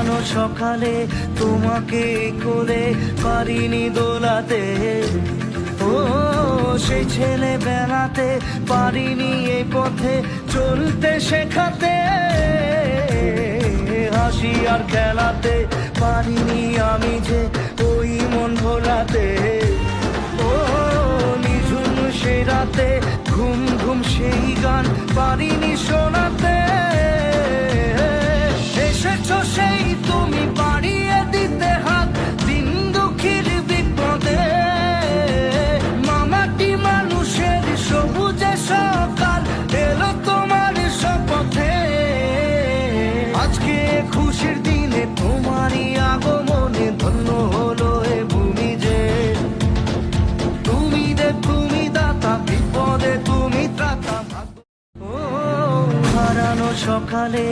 হারানো সকালে তোমাকে কোলে পারিনি দোলাতে, ও সেই ছেলে বেলাতে পারিনি এই পথে চলতে শেখাতে, হাসি আর খেলাতে পারিনি আমি যে ওই মন ভোলাতে, ও নিঝুম সেই রাতে ঘুম ঘুম সেই গান পারিনি শোনাতে, এসেছো সেই তুমি বাড়িয়ে দিতে হাত দিন দুঃখীর বিপদে, মামাটি মানুষের সবুজে সকাল এলো তোমার শপথে, আজকে খুশির দিনে তোমারই আগমনে ধন্য হলো এ ভূমি যে, তুমি দাতা বিপদে তুমি ত্রাতা, ও হারানো সকালে